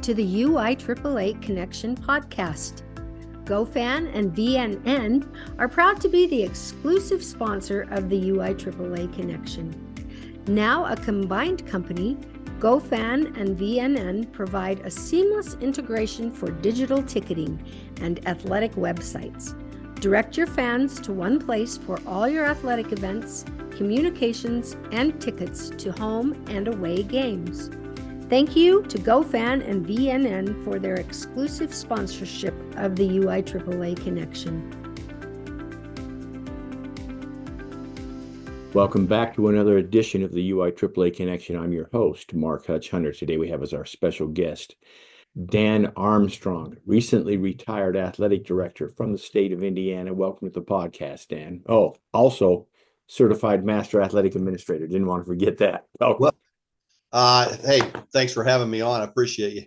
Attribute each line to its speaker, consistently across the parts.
Speaker 1: to the UIAAA Connection podcast. GoFan and VNN are proud to be the exclusive sponsor of the UIAAA Connection. Now a combined company, GoFan and VNN provide a seamless integration for digital ticketing and athletic websites. Direct your fans to one place for all your athletic events, communications, and tickets to home and away games. Thank you to GoFan and VNN for their exclusive sponsorship of the UIAAA Connection.
Speaker 2: Welcome back to another edition of the UIAAA Connection. I'm your host, Mark Hutch Hunter. Today we have as our special guest, Dan Armstrong, recently retired athletic director from the state of Indiana. Welcome to the podcast, Dan. Oh, also certified master athletic administrator. Didn't want to forget that. Welcome.
Speaker 3: Hey, thanks for having me on. I appreciate you.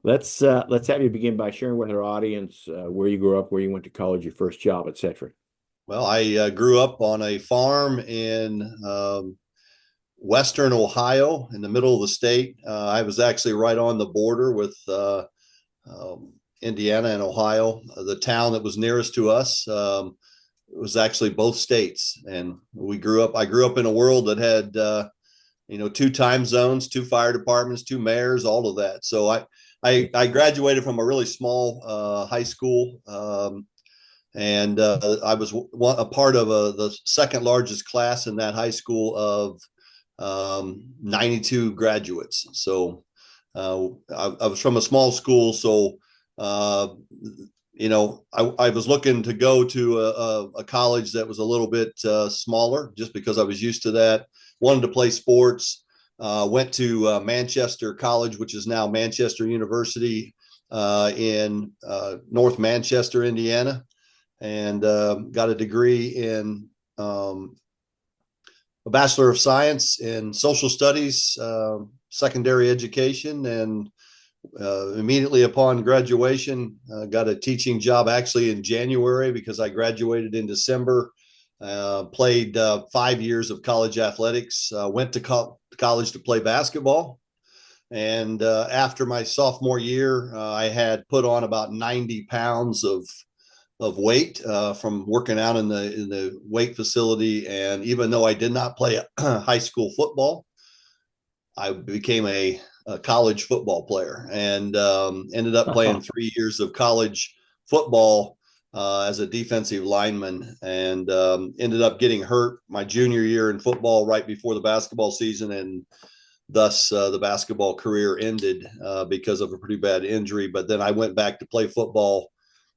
Speaker 2: Let's have you begin by sharing with our audience where you grew up, where you went to college, your first job, etc.
Speaker 3: Well, I grew up on a farm in Western Ohio, in the middle of the state. I was actually right on the border with Indiana and Ohio. The town that was nearest to us was actually both states, and I grew up in a world that had 2 time zones, 2 fire departments, 2 mayors, all of that. So I graduated from a really small high school, and I was a part of the second largest class in that high school of 92 graduates. So I was from a small school. So, I was looking to go to a college that was a little bit smaller, just because I was used to that. Wanted to play sports. Went to Manchester College, which is now Manchester University in North Manchester, Indiana, and got a degree in a Bachelor of Science in Social Studies, secondary education, and immediately upon graduation, got a teaching job actually in January, because I graduated in December. Played 5 years of college athletics, went to college to play basketball. And after my sophomore year, I had put on about 90 pounds of weight from working out in the weight facility. And even though I did not play high school football, I became a college football player, and ended up playing 3 years of college football as a defensive lineman, and ended up getting hurt my junior year in football right before the basketball season, and thus the basketball career ended because of a pretty bad injury. But then I went back to play football,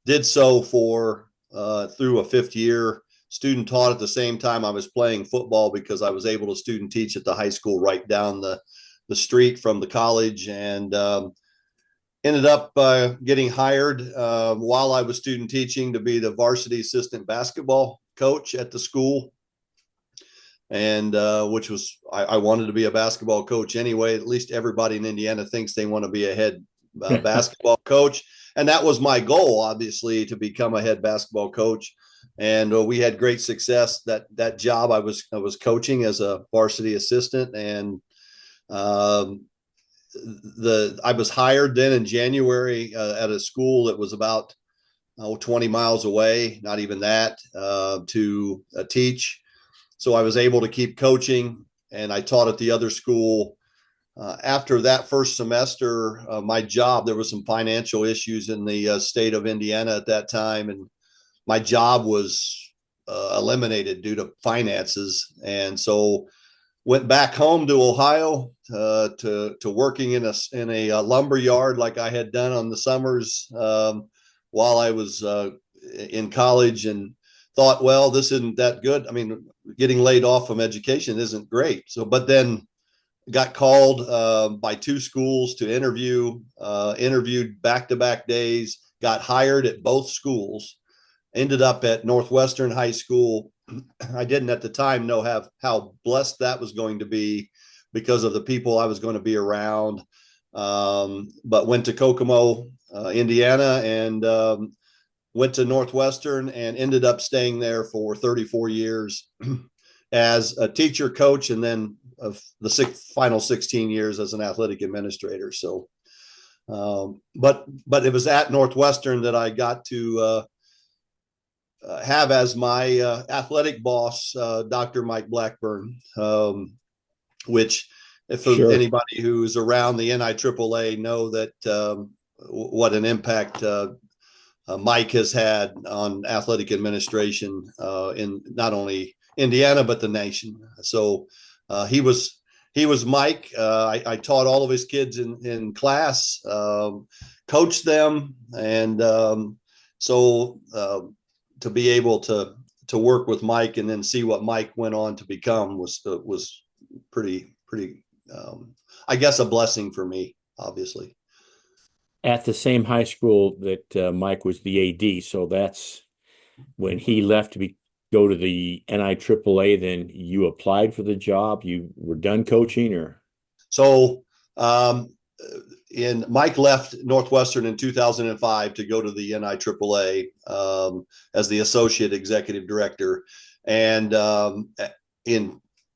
Speaker 3: did so for through a 5th year, student taught at the same time I was playing football, because I was able to student teach at the high school right down the street from the college, and ended up getting hired while I was student teaching to be the varsity assistant basketball coach at the school. And which was, I wanted to be a basketball coach anyway. At least everybody in Indiana thinks they want to be a head basketball coach. And that was my goal, obviously, to become a head basketball coach. And we had great success. That job I was coaching as a varsity assistant, and I was hired then in January at a school that was about 20 miles away, not even that, to teach. So I was able to keep coaching, and I taught at the other school. After that first semester, my job, there was some financial issues in the state of Indiana at that time, and my job was eliminated due to finances. And so went back home to Ohio to working in a lumber yard like I had done on the summers while I was in college, and thought, well, this isn't that good. I mean, getting laid off from education isn't great. So, but then got called by 2 schools to interviewed back-to-back days, got hired at both schools, ended up at Northwestern High School. I didn't at the time know how blessed that was going to be because of the people I was going to be around. But went to Kokomo, Indiana, and went to Northwestern, and ended up staying there for 34 years as a teacher, coach, and then of the final 16 years as an athletic administrator. So But it was at Northwestern that I got to have as my athletic boss, Dr. Mike Blackburn, which if
Speaker 2: Sure.
Speaker 3: anybody who's around the NIAAA know that what an impact Mike has had on athletic administration in not only Indiana but the nation. So he was Mike. I taught all of his kids in class, coached them, and so to be able to work with Mike and then see what Mike went on to become was pretty I guess a blessing for me, obviously.
Speaker 2: At the same high school that Mike was the AD, so that's when he left to go to the NIAAA. Then you applied for the job. You were done coaching, or
Speaker 3: so. Mike left Northwestern in 2005 to go to the NIAAA as the associate executive director, and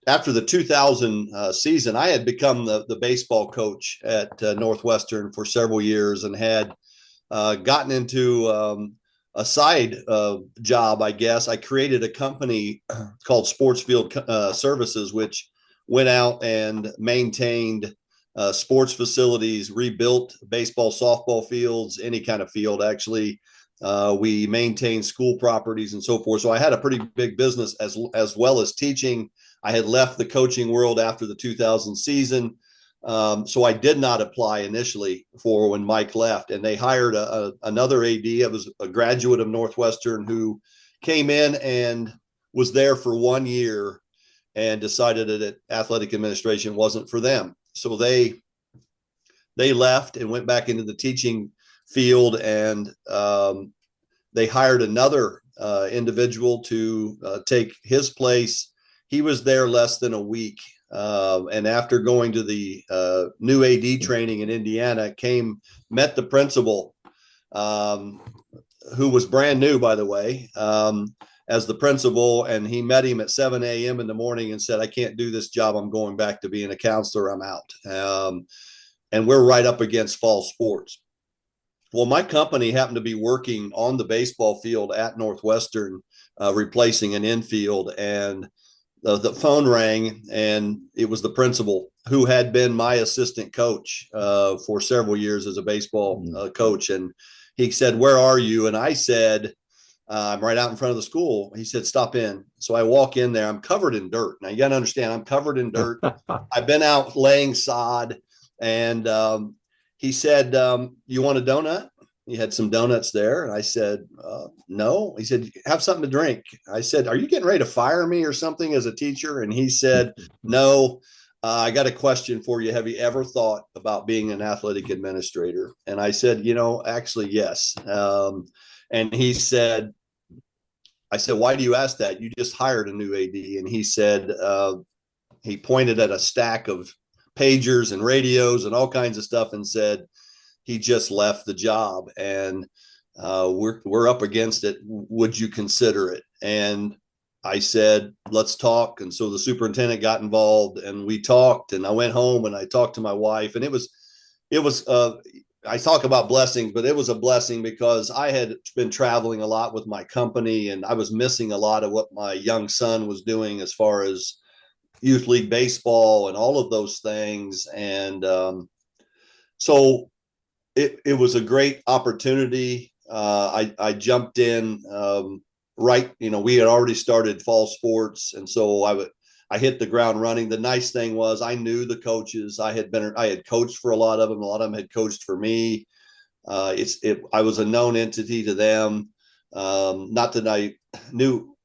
Speaker 3: after the 2000 season, I had become the baseball coach at Northwestern for several years and had gotten into a side job, I guess. I created a company called Sports Field Services, which went out and maintained sports facilities, rebuilt baseball, softball fields, any kind of field, actually. We maintained school properties and so forth. So I had a pretty big business as well as teaching. I had left the coaching world after the 2000 season. So I did not apply initially for when Mike left, and they hired another AD. I was a graduate of Northwestern who came in and was there for 1 year and decided that athletic administration wasn't for them. So they left and went back into the teaching field, and they hired another individual to take his place. He was there less than a week. And after going to the new AD training in Indiana, met the principal, who was brand new, by the way, as the principal. And he met him at 7 a.m. in the morning and said, "I can't do this job. I'm going back to being a counselor. I'm out." And we're right up against fall sports. Well, my company happened to be working on the baseball field at Northwestern, replacing an infield, and the phone rang, and it was the principal, who had been my assistant coach for several years as a baseball coach. And he said, "Where are you?" And I said, "I'm right out in front of the school." He said, "Stop in." So I walk in there. I'm covered in dirt. Now you got to understand, I'm covered in dirt. I've been out laying sod. And he said, "You want a donut?" He had some donuts there. And I said, "No." He said, "Have something to drink." I said, "Are you getting ready to fire me or something as a teacher?" And he said, "No, I got a question for you. Have you ever thought about being an athletic administrator?" And I said, "Actually, yes." And he said, I said, "Why do you ask that? You just hired a new AD." And he said, he pointed at a stack of pagers and radios and all kinds of stuff and said, he just left the job, and we're up against it. Would you consider it? And I said, "Let's talk." And so the superintendent got involved, and we talked, and I went home and I talked to my wife, and it was I talk about blessings, but it was a blessing because I had been traveling a lot with my company, and I was missing a lot of what my young son was doing as far as youth league baseball and all of those things. And so it was a great opportunity. I jumped in right. We had already started fall sports, and so I hit the ground running. The nice thing was I knew the coaches. I had coached for a lot of them. A lot of them had coached for me. I was a known entity to them. Not that I knew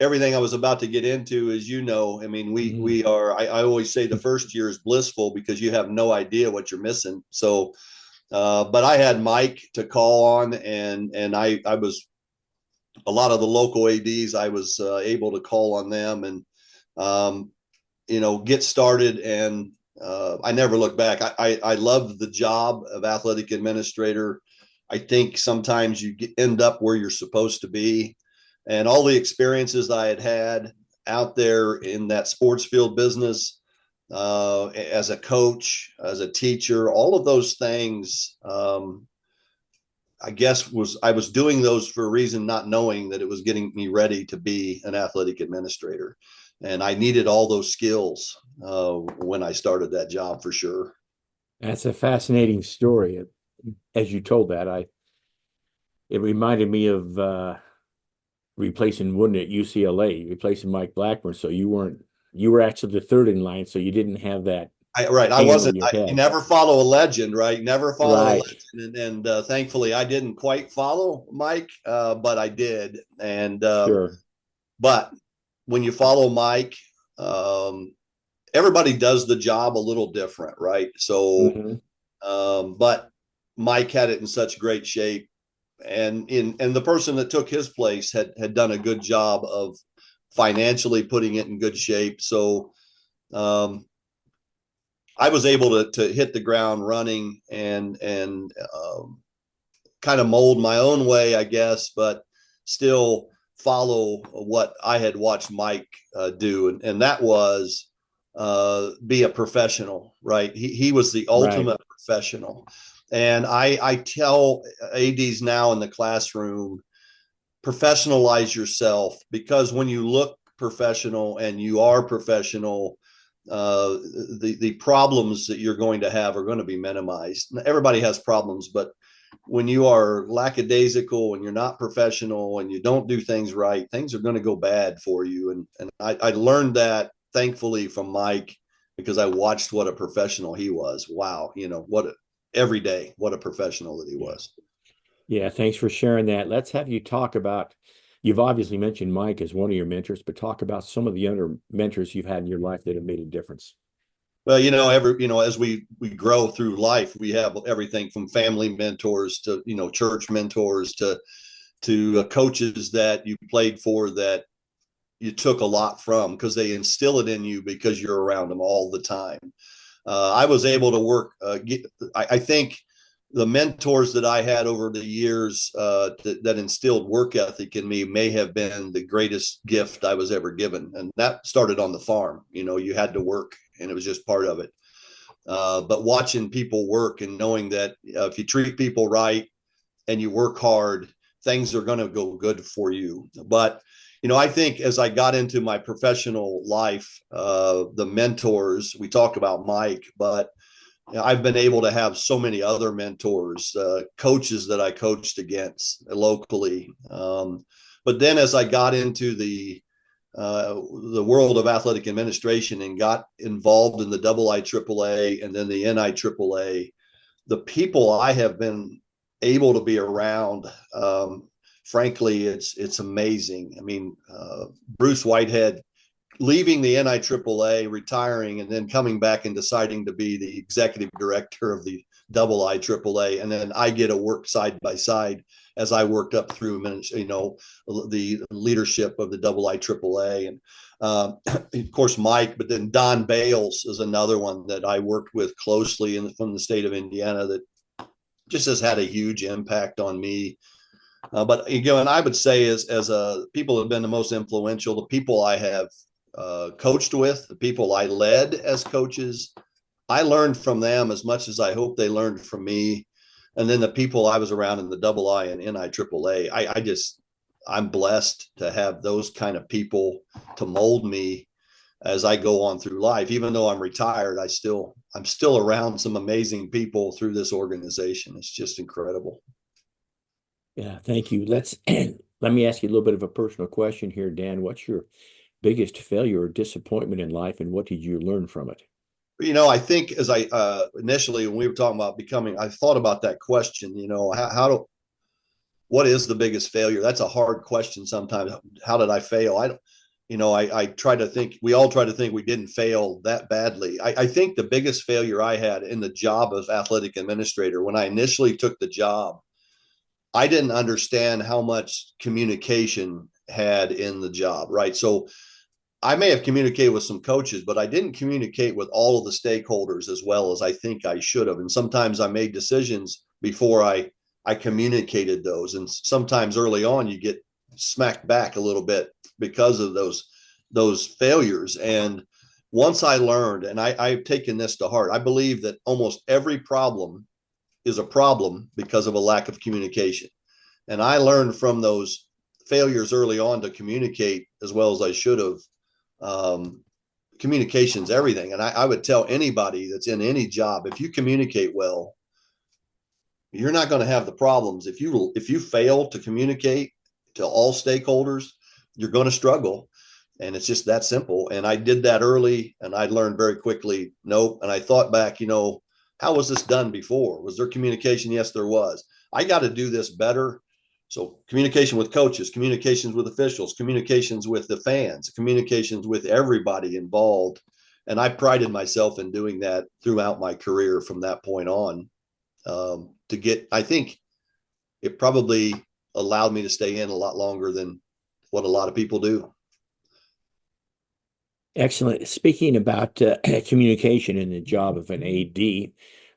Speaker 3: everything I was about to get into, as you know. I mean, we are. I always say the first year is blissful because you have no idea what you're missing. So, but I had Mike to call on, and I was a lot of the local ADs. I was able to call on them and get started. And I never look back. I loved the job of athletic administrator. I think sometimes you end up where you're supposed to be. And all the experiences that I had out there in that sports field business as a coach, as a teacher, all of those things, I guess I was doing those for a reason, not knowing that it was getting me ready to be an athletic administrator. And I needed all those skills when I started that job, for sure.
Speaker 2: That's a fascinating story. As you told that, it reminded me of replacing Wooden at UCLA, replacing Mike Blackburn. So you were actually the third in line, so you didn't have that.
Speaker 3: I wasn't. You never follow a legend, right? Never follow a legend, and thankfully, I didn't quite follow Mike, but I did. And
Speaker 2: sure.
Speaker 3: But when you follow Mike, everybody does the job a little different, right? So, but Mike had it in such great shape, and the person that took his place had done a good job of financially putting it in good shape. So, I was able to hit the ground running and kind of mold my own way, I guess, but still follow what I had watched Mike do, and that was be a professional, right? He was the ultimate professional, and I tell ADs now in the classroom, professionalize yourself, because when you look professional and you are professional, the problems that you're going to have are going to be minimized. Everybody has problems, but when you are lackadaisical and you're not professional and you don't do things right, things are going to go bad for you. And I learned that, thankfully, from Mike, because I watched what a professional he was. Wow. Every day, what a professional that he was.
Speaker 2: Yeah. Thanks for sharing that. Let's have you talk about, you've obviously mentioned Mike as one of your mentors, but talk about some of the other mentors you've had in your life that have made a difference.
Speaker 3: Well, as we grow through life, we have everything from family mentors to, church mentors to coaches that you played for that you took a lot from, because they instill it in you because you're around them all the time. I was able to work. I think the mentors that I had over the years that instilled work ethic in me may have been the greatest gift I was ever given. And that started on the farm. You had to work, and it was just part of it. But watching people work and knowing that if you treat people right and you work hard, things are going to go good for you. But, I think as I got into my professional life, the mentors, we talk about Mike, but I've been able to have so many other mentors, coaches that I coached against locally. But then as I got into the world of athletic administration and got involved in the IIAA and then the NIAAA, the people I have been able to be around, frankly, it's amazing. I mean, Bruce Whitehead leaving the NIAAA, retiring, and then coming back and deciding to be the executive director of the IIAA. And then I get to work side by side as I worked up through, the leadership of the IIAA. And of course, Mike, but then Don Bales is another one that I worked with closely from the state of Indiana that just has had a huge impact on me. But and I would say as people have been the most influential, the people I have coached with, the people I led as coaches, I learned from them as much as I hope they learned from me. And then the people I was around in the II and NIAAA, I'm blessed to have those kind of people to mold me as I go on through life. Even though I'm retired, I'm still around some amazing people through this organization. It's just incredible.
Speaker 2: Yeah, thank you. Let me ask you a little bit of a personal question here, Dan. What's your biggest failure or disappointment in life, and what did you learn from it?
Speaker 3: I think as I initially, when we were talking about becoming, I thought about that question. What is the biggest failure? That's a hard question sometimes. How did I fail? I try to think, we all try to think we didn't fail that badly. I think the biggest failure I had in the job of athletic administrator, when I initially took the job, I didn't understand how much communication had in the job, right? So I may have communicated with some coaches, but I didn't communicate with all of the stakeholders as well as I think I should have. And sometimes I made decisions before I communicated those. And sometimes early on, you get smacked back a little bit because of those failures. And once I learned, and I've taken this to heart, I believe that almost every problem is a problem because of a lack of communication. And I learned from those failures early on to communicate as well as I should have. Communication's everything. And I would tell anybody that's in any job, if you communicate well, you're not going to have the problems. If you fail to communicate to all stakeholders, you're going to struggle. And it's just that simple. And I did that early, and I learned very quickly, nope. And I thought back, how was this done before? Was there communication? Yes, there was. I got to do this better. So communication with coaches, communications with officials, communications with the fans, communications with everybody involved. And I prided myself in doing that throughout my career from that point on. I think it probably allowed me to stay in a lot longer than what a lot of people do.
Speaker 2: Excellent. Speaking about communication and the job of an AD,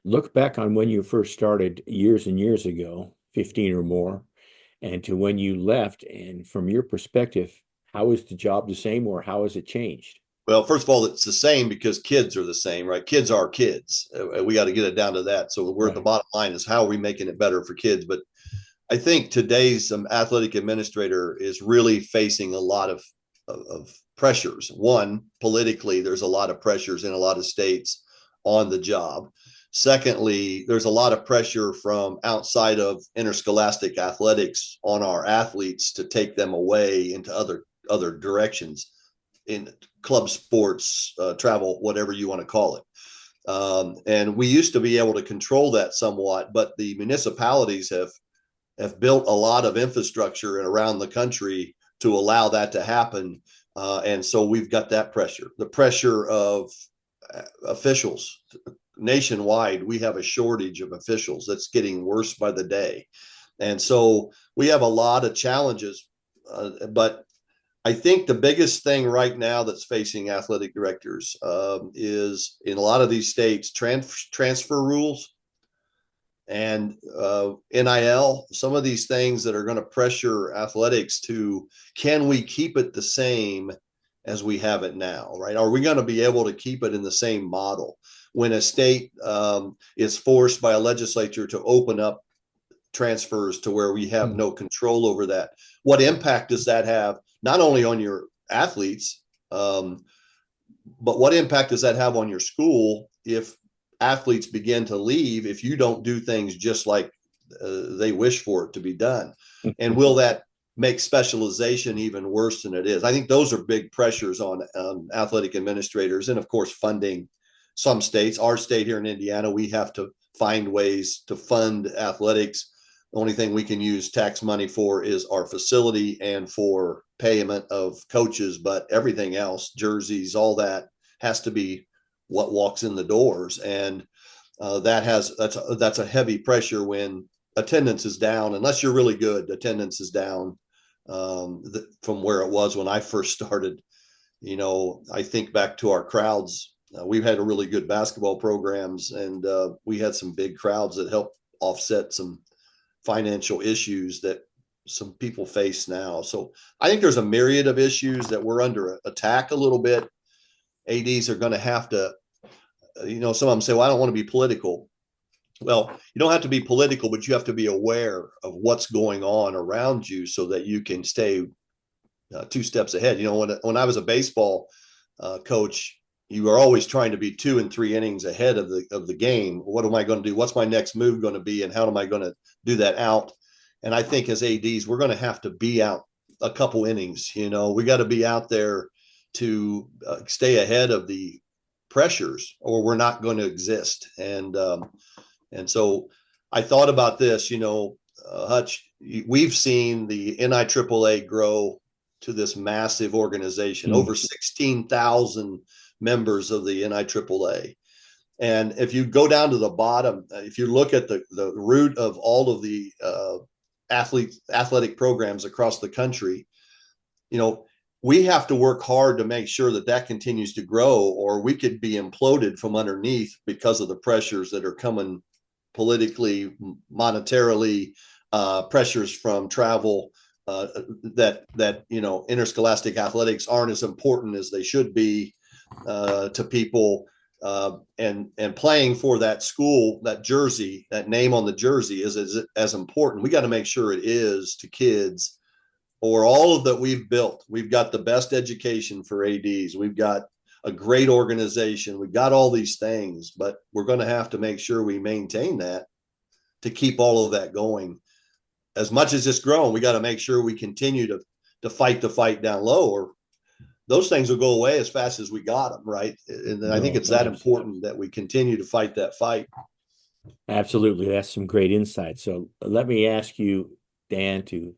Speaker 2: look back on when you first started years and years ago, 15 or more, and to when you left. And from your perspective, how is the job the same, or how has it changed?
Speaker 3: Well, first of all, it's the same because kids are the same, right? Kids are kids. We got to get it down to that. So we're at the bottom line is how are we making it better for kids? But I think today's athletic administrator is really facing a lot of pressures. One, politically, there's a lot of pressures in a lot of states on the job. Secondly, there's a lot of pressure from outside of interscholastic athletics on our athletes to take them away into other directions in club sports, travel, whatever you want to call it. And we used to be able to control that somewhat, but the municipalities have built a lot of infrastructure around the country to allow that to happen. And so we've got that pressure, the pressure of officials. Nationwide, we have a shortage of officials that's getting worse by the day. And so we have a lot of challenges, but I think the biggest thing right now that's facing athletic directors is in a lot of these states, transfer rules and NIL, some of these things that are going to pressure athletics to, can we keep it the same as we have it now, right? Are we going to be able to keep it in the same model? When a state is forced by a legislature to open up transfers to where we have no control over that, what impact does that have, not only on your athletes, but what impact does that have on your school if athletes begin to leave, if you don't do things just like they wish for it to be done? And will that make specialization even worse than it is? I think those are big pressures on athletic administrators. And of course, funding. Some states, our state here in Indiana, we have to find ways to fund athletics. The only thing we can use tax money for is our facility and for payment of coaches, but everything else, jerseys, all that has to be what walks in the doors. And that's a heavy pressure when attendance is down. Unless you're really good, attendance is down from where it was when I first started. I think back to our crowds. We've had a really good basketball programs, and we had some big crowds that helped offset some financial issues that some people face now. So I think there's a myriad of issues that we're under attack a little bit. ADs are going to have to, some of them say, well, I don't want to be political. Well, you don't have to be political, but you have to be aware of what's going on around you so that you can stay 2 steps ahead. When I was a baseball coach, you are always trying to be 2 and 3 innings ahead of the game. What am I going to do? What's my next move going to be? And how am I going to do that out? And I think as ADs, we're going to have to be out a couple innings. We got to be out there to stay ahead of the pressures, or we're not going to exist. And so I thought about this, Hutch, we've seen the NIAAA grow to this massive organization, over 16,000 members of the NIAAA. And if you go down to the bottom, if you look at the root of all of the athletic programs across the country, we have to work hard to make sure that continues to grow, or we could be imploded from underneath because of the pressures that are coming politically, monetarily, pressures from travel, that interscholastic athletics aren't as important as they should be. to people, and playing for that school, that jersey, that name on the jersey is as important. We got to make sure it is to kids, or all of that we've built. We've got the best education for ADs. We've got a great organization. We've got all these things, but we're going to have to make sure we maintain that to keep all of that going. As much as it's grown, we got to make sure we continue to fight the fight down low, or those things will go away as fast as we got them, right? And I think it's that important that we continue to fight that fight.
Speaker 2: Absolutely. That's some great insight. So let me ask you, Dan, to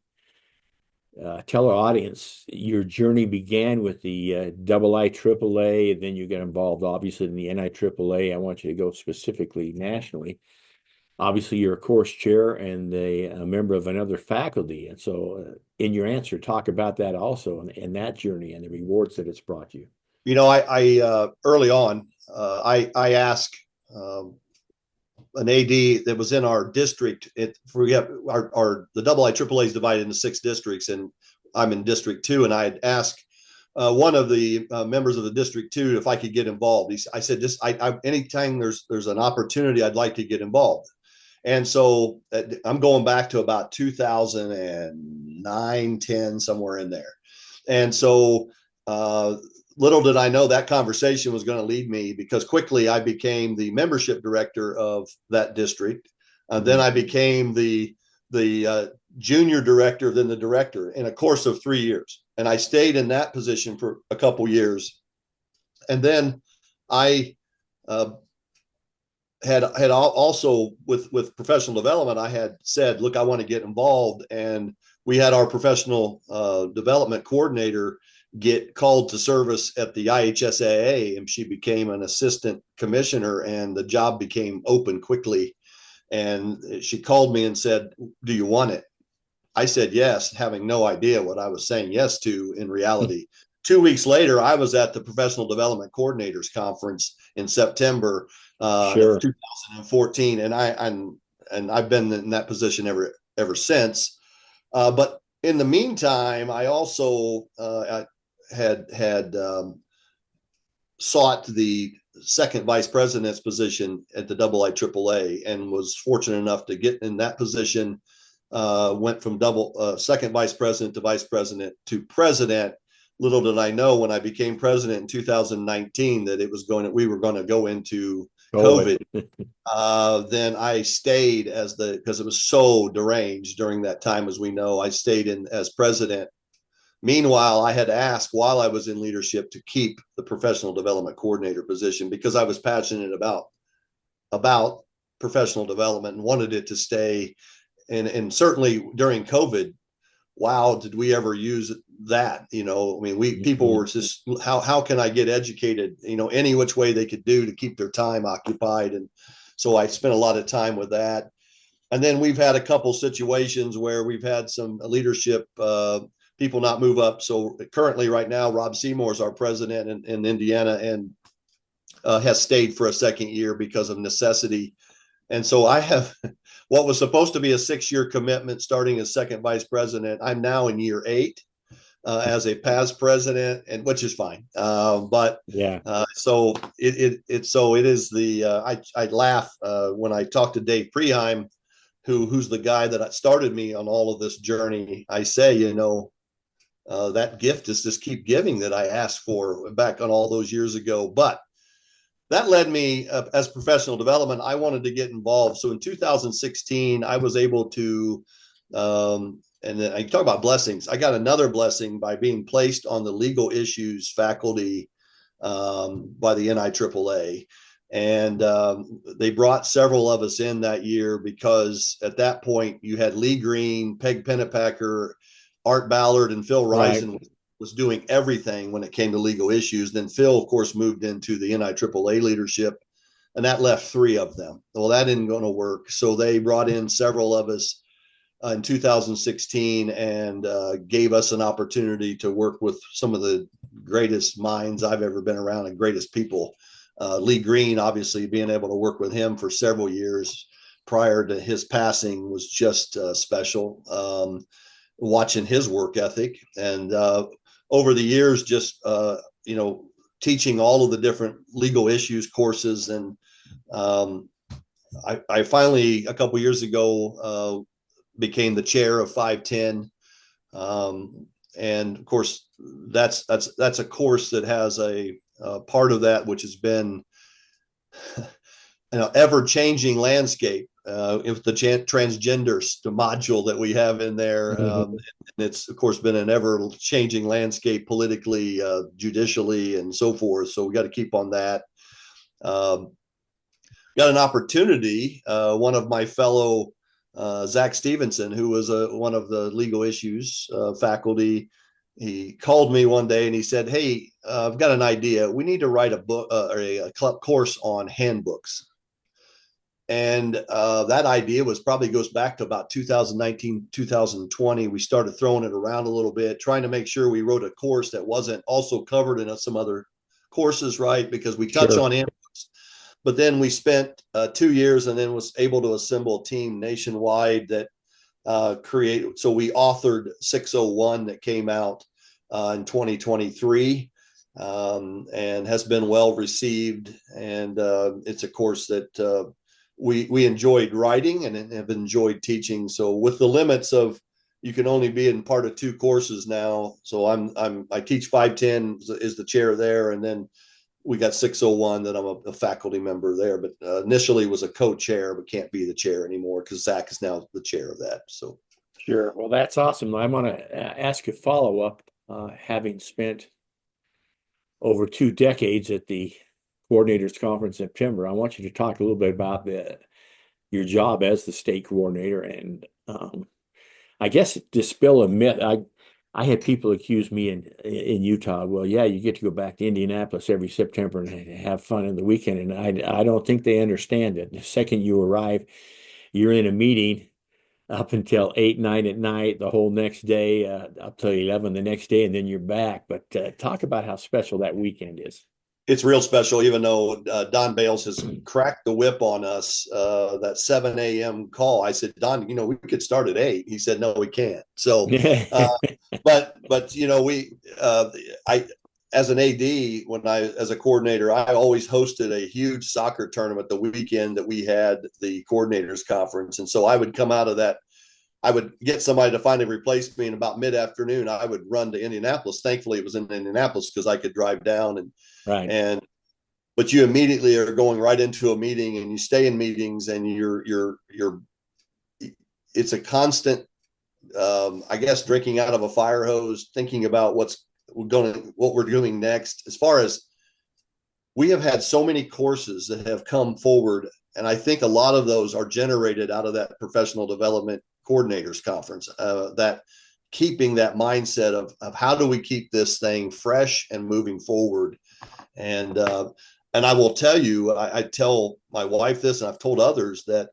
Speaker 2: tell our audience, your journey began with the IIAAA, and then you got involved, obviously, in the NIAAA. I want you to go specifically nationally. Obviously, you're a course chair and a member of another faculty. And so in your answer, talk about that also, and that journey and the rewards that it's brought you.
Speaker 3: You know, I early on, I asked an AD that was in our district. The IIAAA is divided into 6 districts, and I'm in District 2. And I had asked one of the members of the District 2 if I could get involved. I said, anytime there's an opportunity, I'd like to get involved. And so I'm going back to about 2009, 10, somewhere in there. And so little did I know that conversation was going to lead me, because quickly I became the membership director of that district. Then I became the junior director, then the director, in a course of 3 years. And I stayed in that position for a couple years. And then I had also with professional development, I had said, look, I want to get involved. And we had our professional development coordinator get called to service at the IHSAA, and she became an assistant commissioner, and the job became open quickly. And she called me and said, do you want it? I said yes, having no idea what I was saying yes to in reality. 2 weeks later, I was at the Professional Development Coordinators Conference in September of 2014, and I've been in that position ever since. But in the meantime, I also had sought the second vice president's position at the IIAAA, and was fortunate enough to get in that position. Went from second vice president to vice president to president. Little did I know when I became president in 2019 that we were going to go into COVID. Then I stayed because it was so deranged during that time, as we know. I stayed in as president. Meanwhile, I had asked, while I was in leadership, to keep the professional development coordinator position, because I was passionate about professional development and wanted it to stay. And certainly during COVID, wow, did we ever use that? I mean, people were just, how can I get educated, any which way they could do to keep their time occupied. And so I spent a lot of time with that. And then we've had a couple situations where we've had some leadership people not move up. So currently right now, Rob Seymour is our president in Indiana, and has stayed for a second year because of necessity. And so I have what was supposed to be a 6-year commitment starting as second vice president. I'm now in year 8 as a past president, and which is fine. But yeah, so it is I laugh when I talk to Dave Preheim, who's the guy that started me on all of this journey. I say, that gift is just keep giving that I asked for back on all those years ago. But that led me as professional development. I wanted to get involved. So in 2016, I was able to, and then I talk about blessings. I got another blessing by being placed on the legal issues faculty by the NIAAA. And they brought several of us in that year, because at that point you had Lee Green, Peg Pennepacker, Art Ballard, and Phil Risen was doing everything when it came to legal issues. Then Phil, of course, moved into the NIAAA leadership, and that left 3 of them. Well, that didn't going to work. So they brought in several of us in 2016 and gave us an opportunity to work with some of the greatest minds I've ever been around and greatest people. Lee Green, obviously, being able to work with him for several years prior to his passing was just special. Watching his work ethic, and over the years, just teaching all of the different legal issues courses. And I finally, a couple years ago, became the chair of 510. And of course, that's a course that has a part of that which has been ever-changing landscape. If the transgender module that we have in there, and it's of course been an ever-changing landscape politically, judicially, and so forth. So we got to keep on that. Got an opportunity. One of my fellow Zach Stevenson, who was one of the legal issues faculty, he called me one day and he said, "Hey, I've got an idea. We need to write a book or a course on handbooks." And that idea probably goes back to about 2019, 2020. We started throwing it around a little bit, trying to make sure we wrote a course that wasn't also covered in some other courses, right? Because we touch on handbooks. But then we spent 2 years and then was able to assemble a team nationwide that created. So we authored 601 that came out in 2023 and has been well received. And it's a course that we enjoyed writing and have enjoyed teaching. So with the limits of you can only be in part of 2 courses now. So I teach 510 is the chair there, and then we got 601 that I'm a faculty member there, but initially was a co-chair, but can't be the chair anymore because Zach is now the chair of that. So,
Speaker 2: sure. Well, that's awesome. I want to ask a follow-up. Having spent over 2 decades at the Coordinators Conference in September, I want you to talk a little bit about your job as the state coordinator, and I guess dispel a myth. I had people accuse me in Utah, well, yeah, you get to go back to Indianapolis every September and have fun in the weekend. And I don't think they understand it. The second you arrive, you're in a meeting up until 8, 9 at night, the whole next day, up till 11 the next day, and then you're back. But talk about how special that weekend is.
Speaker 3: It's real special, even though Don Bales has cracked the whip on us, that 7 a.m. call. I said, Don, we could start at 8. He said, no, we can't. So, but I, as an AD, as a coordinator, I always hosted a huge soccer tournament the weekend that we had the coordinators conference. And so I would come out of that. I would get somebody to finally replace me, and about mid-afternoon, I would run to Indianapolis. Thankfully, it was in Indianapolis because I could drive down but you immediately are going right into a meeting, and you stay in meetings, and it's a constant, I guess, drinking out of a fire hose, thinking about what we're doing next. As far as we have had so many courses that have come forward, and I think a lot of those are generated out of that professional development coordinators conference, that keeping that mindset of how do we keep this thing fresh and moving forward. And I will tell you, I tell my wife this, and I've told others, that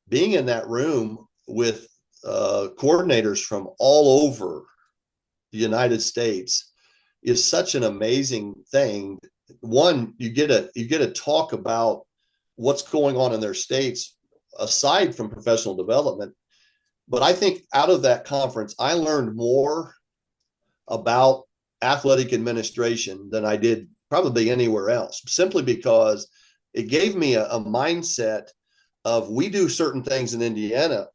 Speaker 3: being in that room with coordinators from all over the United States is such an amazing thing. One, you get to talk about what's going on in their states aside from professional development. But I think out of that conference, I learned more about athletic administration than I did probably anywhere else, simply because it gave me a mindset of we do certain things in Indiana,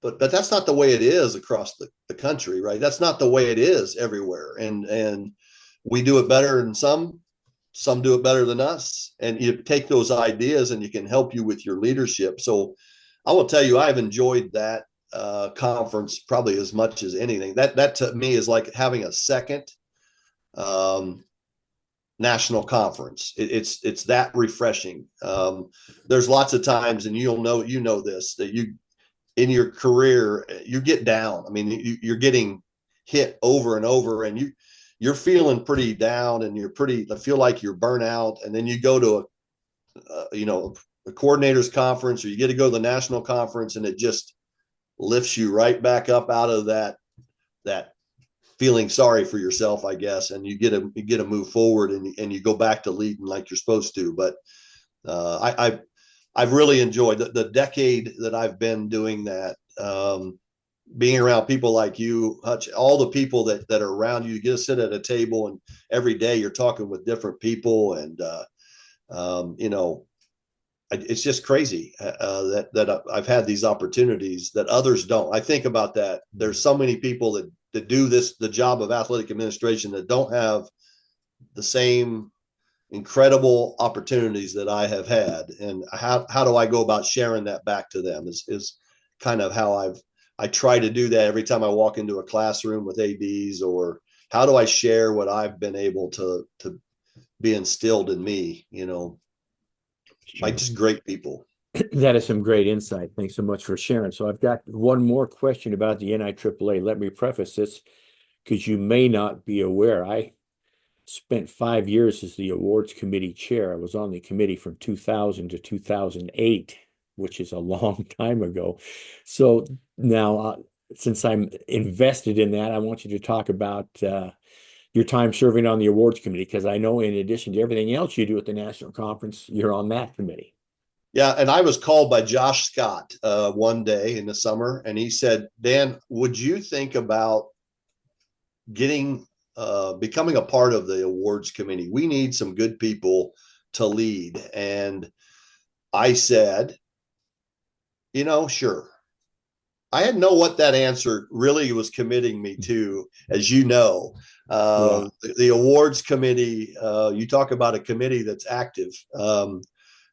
Speaker 3: but that's not the way it is across the country, right? That's not the way it is everywhere. And we do it better than some do it better than us. And you take those ideas and you can help you with your leadership. So I will tell you, I've enjoyed that conference probably as much as anything. That to me is like having a second national conference. It's that refreshing. There's lots of times, and you know this, that you in your career you get down. I mean, you're getting hit over and over, and you're feeling pretty down, and I feel like you're burnt out, and then you go to a coordinators conference, or you get to go to the national conference, and it just lifts you right back up out of that feeling sorry for yourself, I guess, and you get to move forward, and you go back to leading like you're supposed to. But I've really enjoyed the decade that I've been doing that. being around people like you, Hutch, all the people that are around you, you get to sit at a table and every day you're talking with different people. And, it's just crazy that I've had these opportunities that others don't. I think about that. There's so many people that do the job of athletic administration that don't have the same incredible opportunities that I have had. And how do I go about sharing that back to them is kind of how I try to do that every time I walk into a classroom with ADs, or how do I share what I've been able to be instilled in me, by just great people.
Speaker 2: That is some great insight. Thanks so much for sharing. So I've got one more question about the NIAAA. Let me preface this because you may not be aware. I spent 5 years as the awards committee chair. I was on the committee from 2000 to 2008, which is a long time ago. So now, since I'm invested in that, I want you to talk about your time serving on the awards committee, because I know in addition to everything else you do at the national conference, you're on that committee.
Speaker 3: Yeah, and I was called by Josh Scott one day in the summer, and he said, Dan, would you think about becoming a part of the awards committee? We need some good people to lead. And I said, sure. I didn't know what that answer really was committing me to, as you know. The awards committee, you talk about a committee that's active.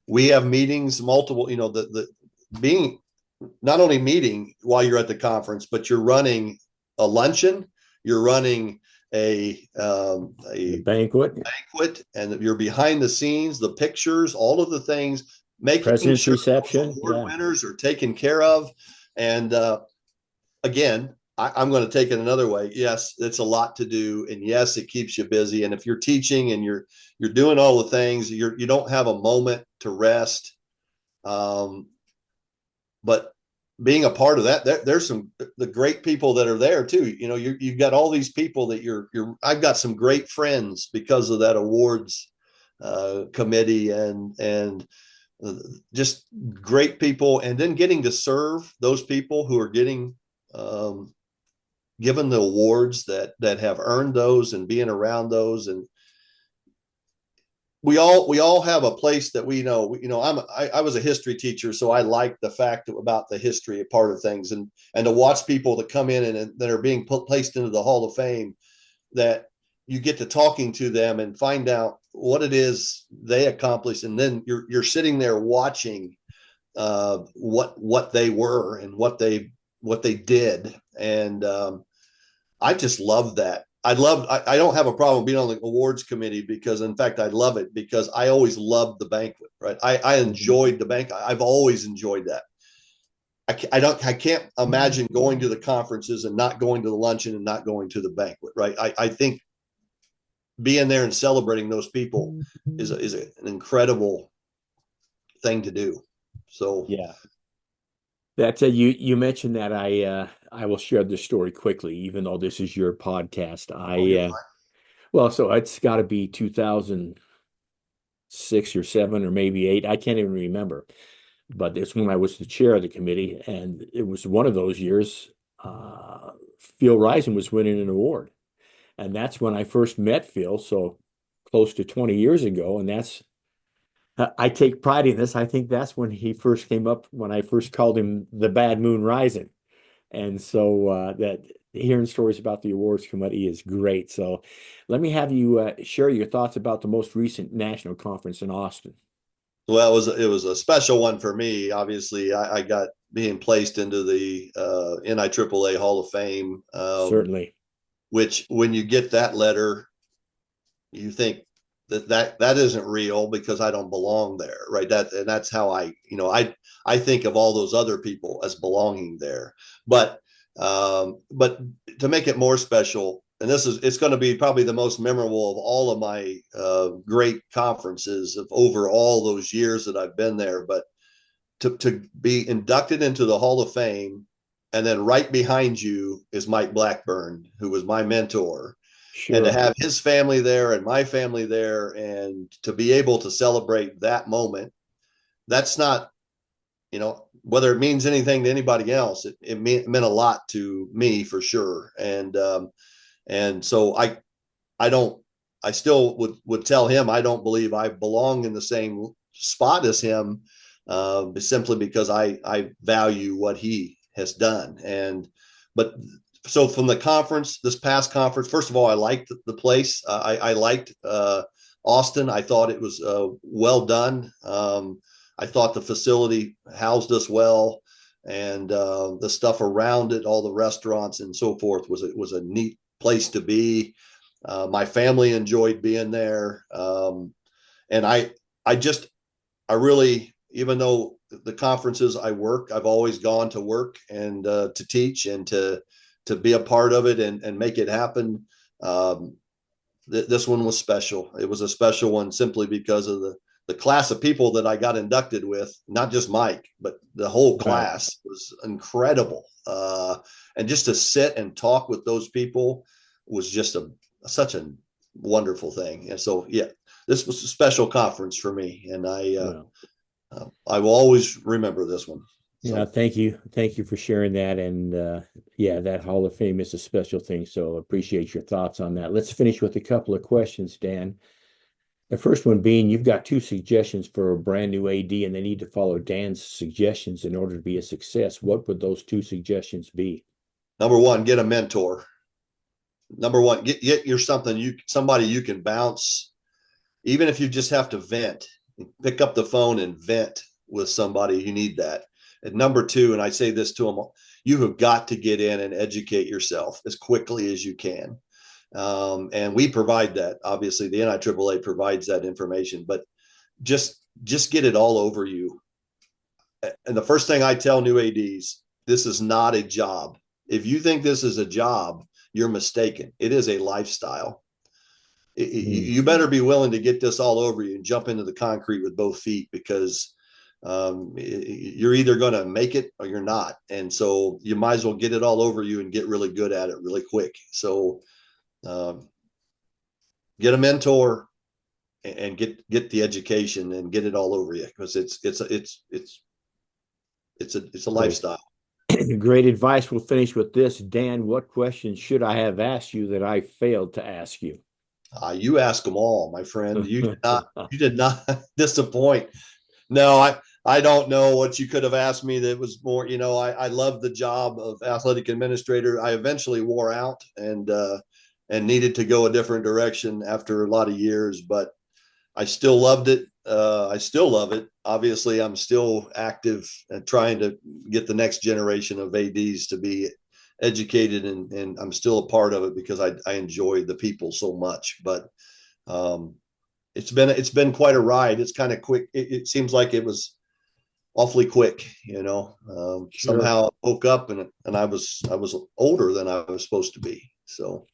Speaker 3: We have meetings, multiple, being not only meeting while you're at the conference, but you're running a luncheon, you're running a
Speaker 2: banquet,
Speaker 3: and you're behind the scenes, the pictures, all of the things, making
Speaker 2: President's
Speaker 3: sure
Speaker 2: reception,
Speaker 3: award winners are taken care of. And again, I'm going to take it another way. Yes, it's a lot to do, and yes, it keeps you busy. And if you're teaching and you're doing all the things, you don't have a moment to rest. But being a part of that, there's the great people that are there too. You've got all these people that I've got some great friends because of that awards committee, and just great people. And then getting to serve those people who are getting given the awards that have earned those, and being around those. And we all have a place that we know. I was a history teacher, so I like the fact about the history part of things, and to watch people that come in and that are being placed into the Hall of Fame, that you get to talking to them and find out what it is they accomplished, and then you're sitting there watching what they were and what they did. And I just love that. I don't have a problem being on the awards committee, because in fact I love it, because I always loved the banquet, right? I enjoyed the banquet. I've always enjoyed that. I can't imagine going to the conferences and not going to the luncheon and not going to the banquet, right? I think being there and celebrating those people is an incredible thing to do. So
Speaker 2: yeah. That's you mentioned that. I will share this story quickly, even though this is your podcast. So it's got to be 2006 or 7 or maybe 8. I can't even remember. But it's when I was the chair of the committee, and it was one of those years. Phil Rising was winning an award, and that's when I first met Phil. So close to 20 years ago, and I take pride in this. I think that's when he first came up, when I first called him the Bad Moon Rising. And so that hearing stories about the awards committee is great. So let me have you share your thoughts about the most recent national conference in Austin.
Speaker 3: Well, it was a special one for me. Obviously, I got being placed into the NIAAA Hall of Fame.
Speaker 2: Certainly. Which,
Speaker 3: when you get that letter, you think that isn't real, because I don't belong there, right? That's how I think of all those other people as belonging there. But to make it more special, and it's going to be probably the most memorable of all of my great conferences of over all those years that I've been there. But to be inducted into the Hall of Fame, and then right behind you is Mike Blackburn, who was my mentor. Sure. And to have his family there and my family there, and to be able to celebrate that moment, that's not, whether it means anything to anybody else, it meant a lot to me for sure. And so I still would tell him, I don't believe I belong in the same spot as him, simply because I value what he has done. But so from the conference, this past conference, first of all, I liked the place. I liked Austin. I thought it was well done. I thought the facility housed us well, and the stuff around it, all the restaurants and so forth, was a neat place to be. My family enjoyed being there, and I really, even though the conferences I work, I've always gone to work and to teach and to be a part of it and make it happen. This one was special. It was a special one simply because of the class of people that I got inducted with, not just Mike, but the whole class was incredible. And just to sit and talk with those people was just such a wonderful thing. And so, yeah, this was a special conference for me, and I will always remember this one. So.
Speaker 2: Yeah, thank you. Thank you for sharing that. And yeah, that Hall of Fame is a special thing. So appreciate your thoughts on that. Let's finish with a couple of questions, Dan. The first one being, you've got 2 suggestions for a brand new AD, and they need to follow Dan's suggestions in order to be a success. What would those 2 suggestions be?
Speaker 3: Number 1, get a mentor. Number 1, get your somebody you can bounce, even if you just have to vent. Pick up the phone and vent with somebody. You need that. And number 2, and I say this to them, you have got to get in and educate yourself as quickly as you can. And we provide that. Obviously, the NIAAA provides that information, but just get it all over you. And the first thing I tell new ADs, this is not a job. If you think this is a job, you're mistaken. It is a lifestyle. You better be willing to get this all over you and jump into the concrete with both feet, because you're either going to make it or you're not. And so you might as well get it all over you and get really good at it really quick. So get a mentor and get the education and get it all over you, because it's a lifestyle.
Speaker 2: Great advice. We'll finish with this. Dan, what questions should I have asked you that I failed to ask you?
Speaker 3: You ask them all, my friend. You did not disappoint. No, I don't know what you could have asked me that was more, I love the job of athletic administrator. I eventually wore out and needed to go a different direction after a lot of years, but I still loved it. I still love it. Obviously, I'm still active and trying to get the next generation of ADs to be educated, and I'm still a part of it because I enjoy the people so much. But it's been quite a ride. It's kind of quick. It seems like it was awfully quick,
Speaker 2: Sure.
Speaker 3: Somehow I woke up and I was older than I was supposed to be. So.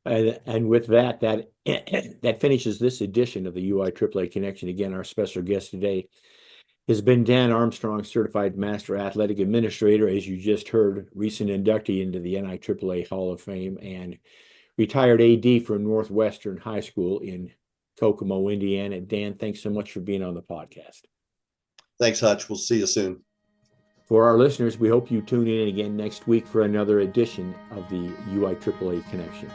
Speaker 2: And with that finishes this edition of the UIAAA Connection. Again, our special guest today has been Dan Armstrong, Certified Master Athletic Administrator, as you just heard, recent inductee into the NIAAA Hall of Fame, and retired AD from Northwestern High School in Kokomo, Indiana. Dan, thanks so much for being on the podcast.
Speaker 3: Thanks, Hutch. We'll see you soon.
Speaker 2: For our listeners, we hope you tune in again next week for another edition of the UIAAA Connection.